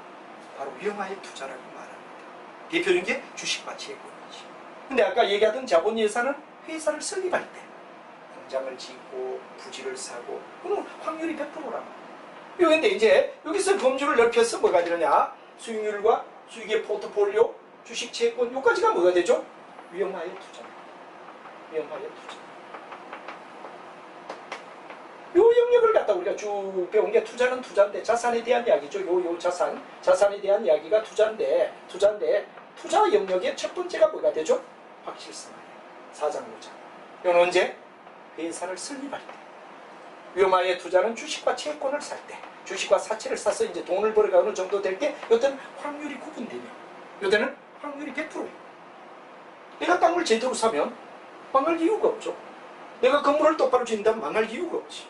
바로 위험하게 투자라고 말합니다. 대표적인 게 주식과 채권이지. 근데 아까 얘기하던 자본 예산은 회사를 설립할 때 공장을 짓고 부지를 사고 그건 확률이 100%라고. 그런데 이제 여기서 범주를 넓혀서 뭐가 되느냐? 수익률과 수익의 포트폴리오, 주식, 채권 요까지가 뭐가 되죠? 위험하게 투자. 위험하게 투자. 요 영역을 갖다 우리가 쭉 배운 게 투자는 투자인데 자산에 대한 이야기죠. 요 자산에 대한 이야기가 투자인데 투자 영역의 첫 번째가 뭐가 되죠? 확실성. 사장노자. 이건 언제? 회사를 설립할 때. 위험하게 투자는 주식과 채권을 살 때. 주식과 사채를 사서 이제 돈을 벌어가 어느 정도 될 때 이때는 확률이 구분되며 이때는 확률이 100%예요. 내가 땅을 제대로 사면 망할 이유가 없죠. 내가 건물을 똑바로 짓는다면 망할 이유가 없지.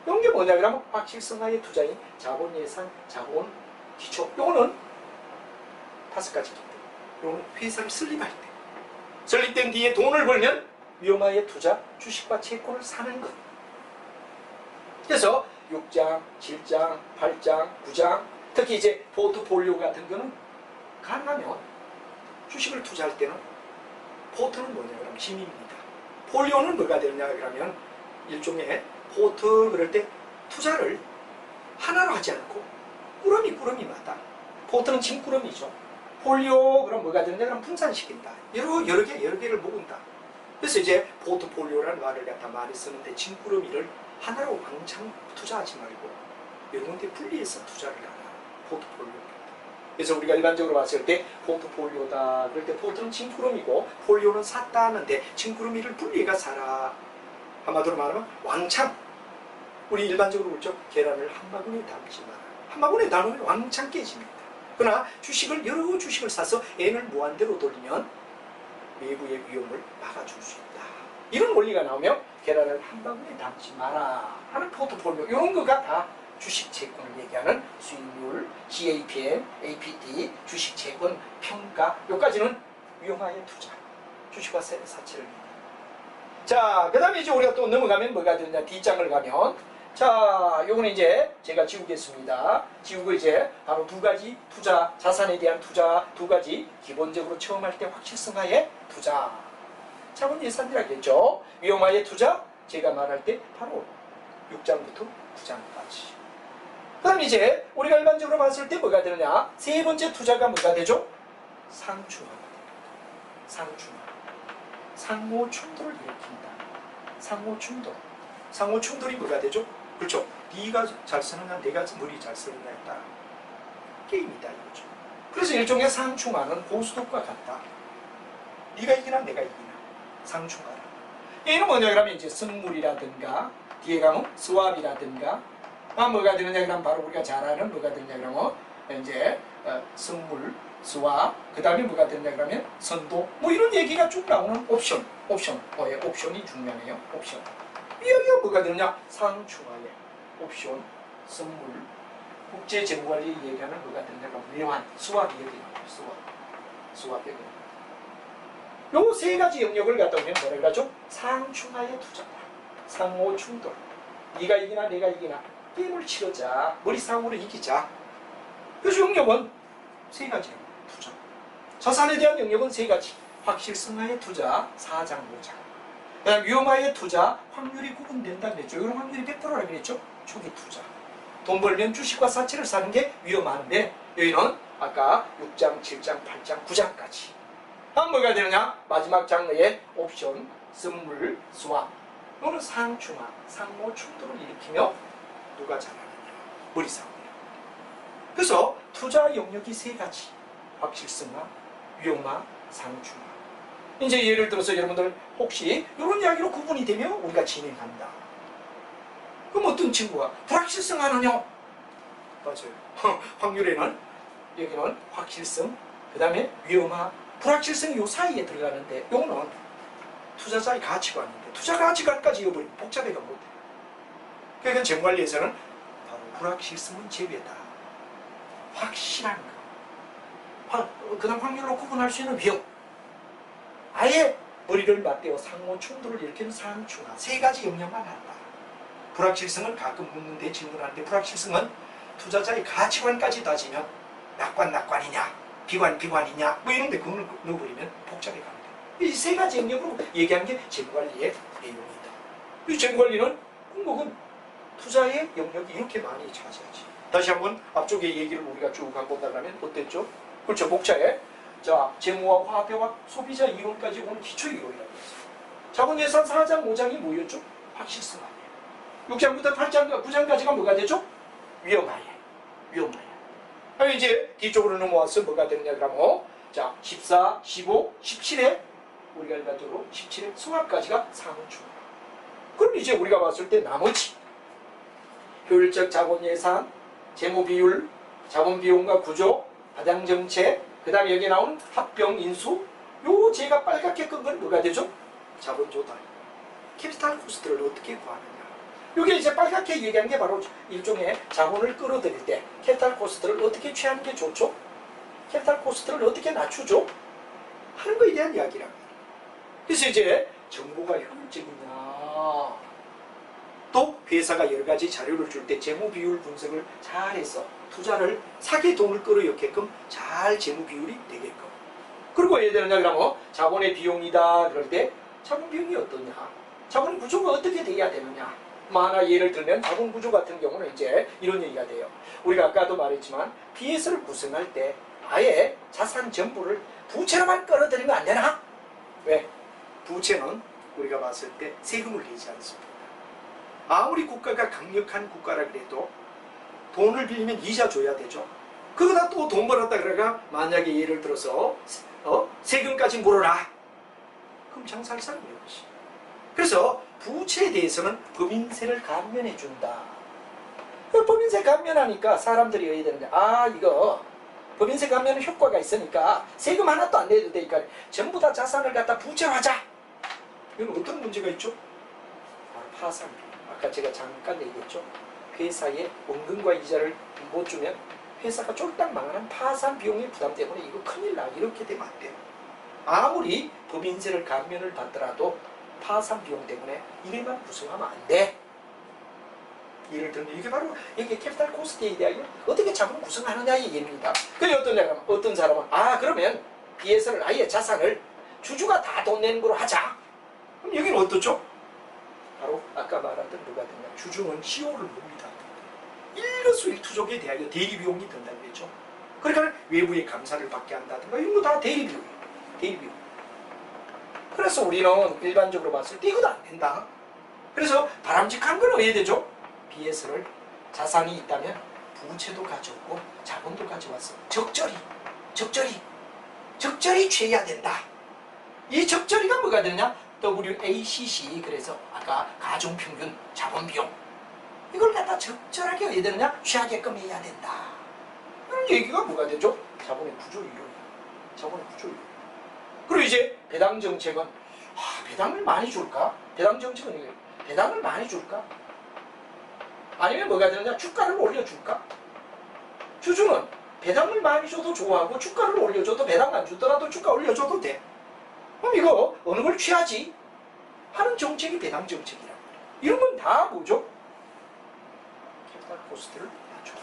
이런 게 뭐냐 그러면 확실성하에 투자인 자본 예산, 자본 기초. 요거는 5가지입니다. 요거는 회사를 설립할 때. 설립된 뒤에 돈을 벌면 위험하게 투자, 주식과 채권을 사는 것. 그래서 6장, 7장, 8장, 9장 특히 이제 포트폴리오 같은 거는 가능하면 주식을 투자할 때는 포트는 뭐냐 그러면 힘입니다. 폴리오는 뭐가 되느냐 그러면 일종의 포트 그럴 때 투자를 하나로 하지 않고 꾸러미마다 포트는 짐꾸러미죠. 폴리오 그럼 뭐가 되느냐 그럼 분산시킨다. 여러 개를 모은다. 그래서 이제 포트폴리오라는 말을 갖다 많이 쓰는데 짐꾸러미를 하나로 왕창 투자하지 말고 여러 군데 분리해서 투자를 하라. 포트폴리오. 그래서 우리가 일반적으로 봤을 때 포트폴리오다 그럴 때 포트는 짐꾸러미고 폴리오는 샀다 하는데 짐꾸러미를 분리해가 사라. 한마디로 말하면 왕창. 우리 일반적으로 그렇죠. 계란을 한 바구니에 담지 마라. 한 바구니에 담으면 왕창 깨집니다. 그러나 여러 주식을 사서 N을 무한대로 돌리면 외부의 위험을 막아줄 수 있다. 이런 원리가 나오면 계란을 한 바구니에 담지 마라 하는 포트폴리오. 이런 거가 다 주식 채권을 얘기하는 수익률, GAPM, APT, 주식 채권 평가 요까지는 위험하게 투자. 주식과 사채를. 자, 그 다음에 이제 우리가 또 넘어가면 뭐가 되느냐. D장을 가면 자, 요거는 이제 제가 지우겠습니다. 지우고 이제 바로 2가지 투자, 자산에 대한 투자 2가지 기본적으로 처음 할 때 확실성하에 투자. 자본 예산이라겠죠. 위험하게 투자 제가 말할 때 바로 6장부터 9장까지. 그 다음 이제 우리가 일반적으로 봤을 때 뭐가 되느냐. 3번째 투자가 뭐가 되죠? 상충화가 됩니다. 상충화. 상호 충돌을 일으킨다. 상호 충돌. 상호 충돌이 뭐가 되죠? 그렇죠. 네가 잘 쓰느냐 내가 머리 잘 쓰느냐에 따라 게임이다 이거죠. 그래서 일종의 상충화는 고스톱과 같다. 네가 이기나 내가 이기나 상충화라. 얘는 뭐냐 그러면 이제 선물이라든가 뒤에 가면 스왑이라든가 뭐가 되느냐 그러면 바로 우리가 잘 아는 뭐가 되느냐 그러면 이제 선물, 스왑 그 다음에 뭐가 되느냐 그러면 선도 뭐 이런 얘기가 쭉 나오는 옵션이 중요하네요. 옵션. 이 여기가 뭐가 되느냐? 상충화에 옵션, 선물, 국제재무관리 얘기하는 뭐가 되냐가 유용한 수학 얘기 나와요. 수학 얘기. 요 세 가지 영역을 갖다 보면 뭐라 그러죠? 상충하의 투자다. 상호 충돌. 네가 이기나 내가 이기나 게임을 치르자. 머리싸움으로 이기자. 그래서 영역은 세 가지. 투자. 자산에 대한 영역은 세 가지. 확실성하의 투자, 사장보장. 그다음 위험하의 투자, 확률이 구분된다 그랬죠. 이런 확률이 100%라고 그랬죠. 초기 투자. 돈 벌면 주식과 사채를 사는 게 위험한데 여기는 아까 6장, 7장, 8장, 9장까지. 다음 뭐가 되느냐? 마지막 장르의 옵션, 선물, 스왑. 이거는 상충하, 상호 충돌을 일으키며 누가 잘하느냐? 머리싸움이에요. 그래서 투자 영역이 세 가지. 확실성화, 위험화, 상충화. 이제 예를 들어서 여러분들 혹시 이런 이야기로 구분이 되면 우리가 진행한다. 그럼 어떤 친구가 불확실성 하느냐? 맞아요. 확률에는 여기는 확실성, 그 다음에 위험화, 불확실성이 요 사이에 들어가는데 요거는 투자자의 가치관인데 투자 가치관까지 이어버리면 복잡해가 못해. 그러니까 재무관리에서는 바로 불확실성은 제외다. 확실한 거. 그 다음 확률로 구분할 수 있는 위험. 아예 머리를 맞대어 상호 충돌을 일으키는 상충하. 세 가지 영역만 한다. 불확실성은 가끔 묻는데 질문하는데 불확실성은 투자자의 가치관까지 따지면 낙관이냐 비관이냐 뭐 이런 데 그걸 넣어버리면 복잡해 가는 거예요. 이 세 가지 영역으로 얘기한 게 재무관리의 내용이다. 이 재무관리는 항목은 투자의 영역이 이렇게 많이 차지하지. 다시 한번 앞쪽의 얘기를 우리가 쭉 한번 본다면 어땠죠? 그렇죠. 복잡해. 자, 재무와 화폐와 소비자 이론까지 오는 기초 이론이라고 했어요. 자본예산 4장, 5장이 뭐였죠? 확실성 아니에요. 6장부터 8장, 9장까지가 뭐가 되죠? 위험하게. 이제 뒤쪽으로 넘어와서 뭐가 되느냐 그러면 자, 14, 15, 17에 우리가 일반적으로 17에 수학까지가 상충. 그럼 이제 우리가 봤을 때 나머지 효율적 자본예산, 재무비율, 자본비용과 구조, 바당정책, 그 다음에 여기 나온 합병 인수, 요 제가 빨갛게 끈 건 뭐가 되죠? 자본 조달. 캐피탈 코스트를 어떻게 구하느냐. 이게 이제 빨갛게 얘기한 게 바로 일종의 자본을 끌어들일 때 캐피탈 코스트를 어떻게 취하는 게 좋죠? 캐피탈 코스트를 어떻게 낮추죠? 하는 거에 대한 이야기랍니다. 그래서 이제 정보가 효율적이냐. 또 회사가 여러 가지 자료를 줄 때 재무 비율 분석을 잘해서 투자를 사기 돈을 끌어올게끔 잘 재무 비율이 되게끔. 그리고 예를 들면 그러면 자본의 비용이다 그럴 때 자본 비용이 어떠냐, 자본 구조가 어떻게 돼야 되느냐. 하나 예를 들면 자본 구조 같은 경우는 이제 이런 얘기가 돼요. 우리가 아까도 말했지만 BS를 구성할 때 아예 자산 전부를 부채로만 끌어들이면 안 되나? 왜? 부채는 우리가 봤을 때 세금을 내지 않습니다. 아무리 국가가 강력한 국가라 그래도 돈을 빌리면 이자 줘야 되죠. 그러다 또 돈 벌었다 그러가 만약에 예를 들어서 세금까지 물어라. 그럼 장사할 사람이 없지. 그래서 부채에 대해서는 법인세를 감면해 준다. 법인세 감면하니까 사람들이 해야 되는데 이거 법인세 감면은 효과가 있으니까 세금 하나도 안 내도 되니까 전부 다 자산을 갖다 부채로 하자. 이건 어떤 문제가 있죠? 바로 파산비. 아까 제가 잠깐 얘기했죠. 회사에 원금과 이자를 못 주면 회사가 쫄딱 망하는 파산 비용의 부담 때문에 이거 큰일 나. 이렇게 되면 안 돼요. 아무리 법인세를 감면을 받더라도 파산 비용 때문에 이래만 구성하면 안 돼. 예를 들면 이게 바로 이게 캐피탈 코스트에 대하여 어떻게 자본 구성하느냐의 얘기입니다. 그게 어떤 사람은 그러면 BS를 아예 자산을 주주가 다 돈 내는 거로 하자. 그럼 여기는 어떻죠? 바로 아까 말하던 뭐가 되냐. 주주는 CO를 봅니다. 일거수일투족에 대하여 대리비용이 든다고 했죠. 그러니까 외부의 감사를 받게 한다든가 이런 거 다 대리비용이에요. 대리비용. 그래서 우리는 일반적으로 봤을 때 이것도 안 된다. 그래서 바람직한 건 어떻게 되죠? BS를 자산이 있다면 부채도 가져오고 자본도 가져와서 적절히 취해야 된다. 이 적절히가 뭐가 되느냐? WACC. 그래서 아까 가중평균 자본비용 이걸 갖다 적절하게 어떻게 되느냐? 취하게끔 해야 된다. 이런 얘기가 뭐가 되죠? 자본의 구조 이론이야. 자본의 구조 이론. 그리고 이제 배당 정책은 배당을 많이 줄까? 배당 정책은 이게 배당을 많이 줄까? 아니면 뭐가 되느냐? 주가를 올려줄까? 주주는 배당을 많이 줘도 좋아하고 주가를 올려줘도 배당 안 주더라도 주가 올려줘도 돼. 그럼 이거 어느 걸 취하지? 하는 정책이 배당 정책이란 말이야. 이런 건 다 뭐죠? 캐피탈 코스트를 낮춰줘.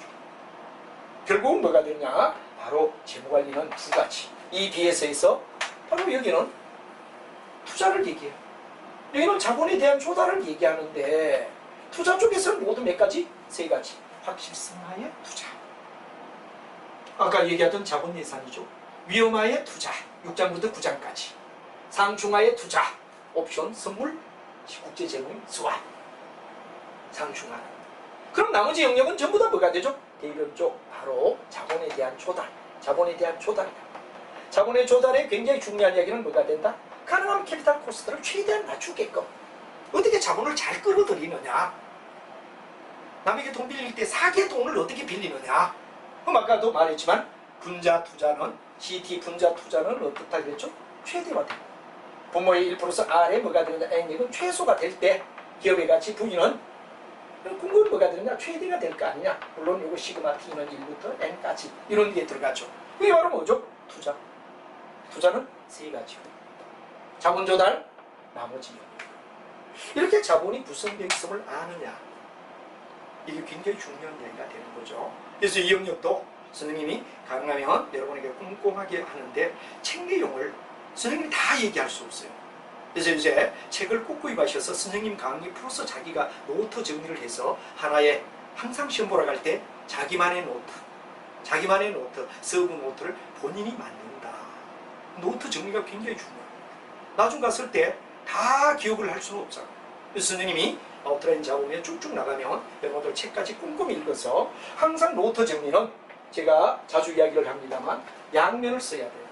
결국은 뭐가 되느냐? 바로 재무관리는 두 가지. 이 BS에서 바로 여기는 투자를 얘기해요. 여기는 자본에 대한 조달을 얘기하는데 투자 쪽에서는 모두 몇 가지? 세 가지. 확실성화의 투자. 아까 얘기하던 자본 예산이죠. 위험화의 투자. 6장부터 9장까지. 상충화의 투자. 옵션, 선물, 국제재무인 스왑. 상충하는. 그럼 나머지 영역은 전부 다 뭐가 되죠? 대변 쪽. 바로 자본에 대한 조달. 자본에 대한 조달이다. 자본의 조달에 굉장히 중요한 이야기는 뭐가 된다? 가능한 캐피탈 코스트를 최대한 낮추게끔 어떻게 자본을 잘 끌어들이느냐, 남에게 돈 빌릴 때 사기의 돈을 어떻게 빌리느냐. 그럼 아까도 말했지만 분자 투자는 CT 분자 투자는 어떻다 그랬죠? 최대화되고 부모의 1%서 R에 뭐가 되느냐, N액은 최소가 될 때 기업의 가치 V는 궁극은 뭐가 되느냐, 최대가 될 거 아니냐. 물론 이거 시그마 T는 1부터 N까지 이런 게 들어가죠. 이게 바로 뭐죠? 투자. 투자는 세 가지고 자본 조달, 나머지 영역. 이렇게 자본이 구성되어 있음을 아느냐, 이게 굉장히 중요한 얘기가 되는 거죠. 그래서 이 영역도 선생님이 가능하면 여러분에게 꼼꼼하게 하는데 책 내용을 선생님이 다 얘기할 수 없어요. 그래서 이제 책을 꼭 구입하셔서 선생님 강의 플러스 자기가 노트 정리를 해서 하나의 항상 시험 보러 갈 때 자기만의 노트, 서브 노트를 본인이 만든다. 노트 정리가 굉장히 중요해요. 나중 갔을 때 다 기억을 할 수는 없잖아. 그래서 선생님이 아웃라인 잡으면 쭉쭉 나가면 여러분들 책까지 꼼꼼히 읽어서 항상 노트 정리는 제가 자주 이야기를 합니다만 양면을 써야 돼요.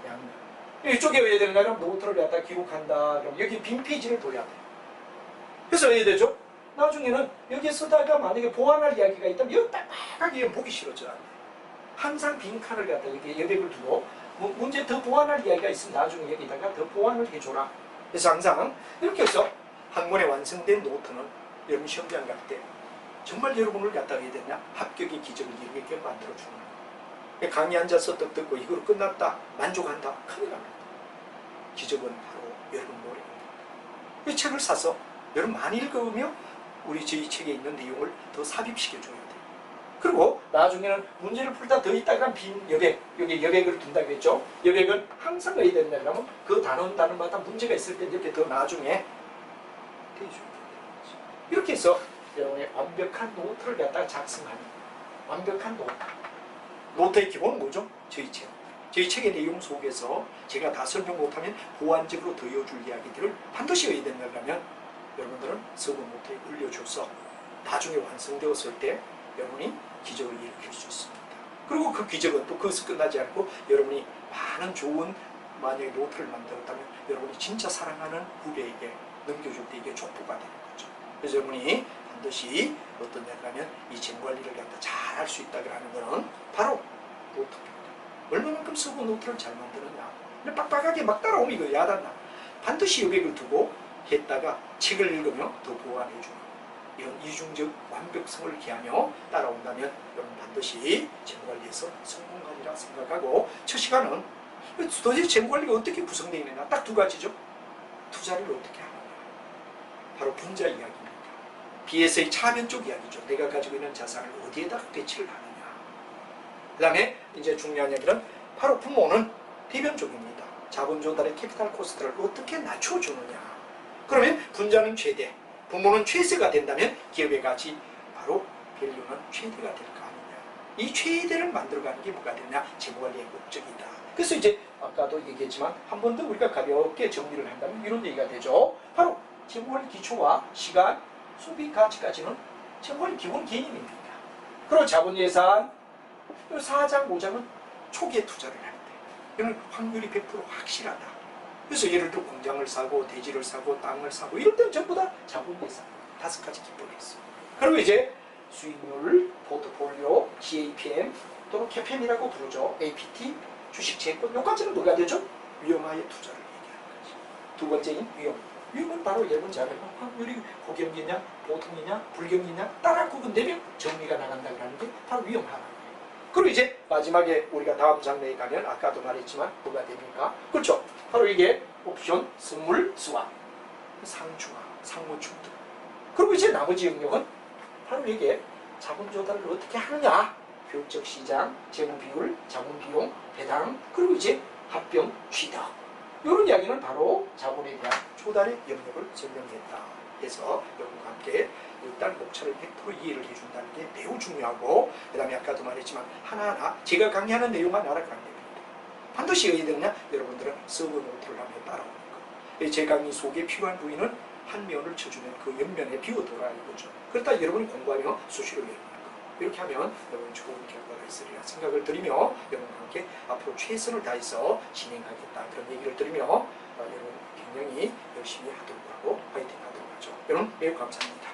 양면. 이쪽에 왜 되느냐 하면 노트를 갖다 기록한다. 그럼 여기 빈 페이지를 둬야 돼요. 그래서 왜 되죠? 나중에는 여기에 쓰다가 만약에 보완할 이야기가 있다면 여기 빡빡하게 보기 싫어져. 항상 빈 칸을 갖다 이렇게 여백을 두고 문제 더 보완할 이야기가 있으면 나중에 여기다가 더 보완을 해줘라. 그래서 항상 이렇게 해서 한 권에 완성된 노트는 여러분 시험장 갈 때 정말 여러분을 갖다가 해야 되냐? 합격의 기적을 이렇게 만들어주는 거예요. 강의 앉아서 떡 듣고 이걸 끝났다, 만족한다, 큰일 납니다. 기적은 바로 여러분 노래입니다. 이 책을 사서 여러분 많이 읽으며 우리 저희 책에 있는 내용을 더 삽입시켜줘야 돼요. 그리고 나중에는 문제를 풀다 더 있다가 빈 여백, 여기 여백을 둔다고 했죠. 여백은 항상 어디 된다 그러면 그 단원마다 문제가 있을 때 이렇게 더 나중에 이렇게 해서 여러분의 완벽한 노트를 갖다가 작성하는 완벽한 노트. 노트의 기본은 뭐죠? 저희 책. 저희 책의 내용 속에서 제가 다 설명 못하면 보완적으로 더해줄 이야기들을 반드시 해야 된다면 여러분들은 서브 노트에 올려줘서 나중에 완성되었을 때 여러분이 기적을 일으킬 수 있습니다. 그리고 그 기적은 또 거기서 끝나지 않고 여러분이 많은 좋은 만약에 노트를 만들었다면 여러분이 진짜 사랑하는 후배에게 넘겨줄 때 이게 족보가 되는 거죠. 그래서 여러분이 반드시 어떤 일이라면 이 재무관리를 갖다 잘 할 수 있다고 하는 것은 바로 노트입니다. 얼마만큼 서브 노트를 잘 만드느냐. 근데 빡빡하게 막 따라오면 이거 야단나. 반드시 여백을 두고 했다가 책을 읽으며 더 보완해주는 이런 이중적 완벽성을 기하며 따라온다면 여러분 반드시 재무관리에서 성공하리라 생각하고 첫 시간은 도대체 재무관리가 어떻게 구성되어 있느냐. 딱 두 가지죠. 투자를 어떻게 하느냐. 바로 분자 이야기입니다. BS의 차변적 이야기죠. 내가 가지고 있는 자산을 어디에다 배치를 하느냐. 그 다음에 이제 중요한 이야기는 바로 부모는 대변 쪽입니다. 자본 조달의 캐피탈 코스트를 어떻게 낮춰주느냐. 그러면 분자는 최대, 부모는 최세가 된다면 기업의 가치, 바로 밸류는 최대가 될 거 아니냐. 이 최대를 만들어가는 게 뭐가 되냐. 재무관리의 목적이다. 그래서 이제 아까도 얘기했지만 한 번 더 우리가 가볍게 정리를 한다면 이런 얘기가 되죠. 바로 재무관리 기초와 시간, 소비 가치까지는 재무관리 기본 개념입니다. 그리고 자본예산 4장, 5장은 초기에 투자를 할 때 이는 확률이 100% 확실하다. 그래서 예를 들어 공장을 사고 대지를 사고 땅을 사고 이럴 때는 전부 다 자본예산 5가지 기법이 있어요. 그리고 이제 수익률, 포트폴리오, GAPM 또는 CAPM이라고 부르죠. APT, 주식 채권, 여기까지는 뭐가 되죠? 위험화의 투자를 얘기하는 거죠. 두 번째인 위험. 위험은 바로 여러분 잘 알고 확률이 고경기냐 보통이냐 불경기냐 따라고 그 4명 정리가 나간다는 게 바로 위험하다. 그리고 이제 마지막에 우리가 다음 장면에 가면 아까도 말했지만 뭐가 됩니까? 그렇죠. 바로 이게 옵션, 선물, 수완, 상충화, 상호 충돌. 그리고 이제 나머지 영역은 바로 이게 자본 조달을 어떻게 하느냐. 효율적 시장, 재무 비율, 자본 비용, 배당, 그리고 이제 합병, 취득. 이런 이야기는 바로 자본에 대한 조달의 영역을 설명했다. 그래서 여러분과 함께 일단 목차를 100% 이해를 해준다는 게 매우 중요하고, 그 다음에 아까도 말했지만 하나하나 제가 강의하는 내용만 알아가는 반드시 해야 되느냐? 여러분들은 서브 노트를 하면 따라오는 거. 제 강의 속에 필요한 부위는 한 면을 쳐주면 그 옆면에 비워둬라 이거죠. 그러다 여러분이 공부하면 수시로 여러분할 거. 이렇게 하면 여러분 좋은 결과가 있으리라 생각을 드리며 여러분과 함께 앞으로 최선을 다해서 진행하겠다 그런 얘기를 드리며 여러분 굉장히 열심히 하도록 하고 화이팅 하도록 하죠. 여러분 매우 감사합니다.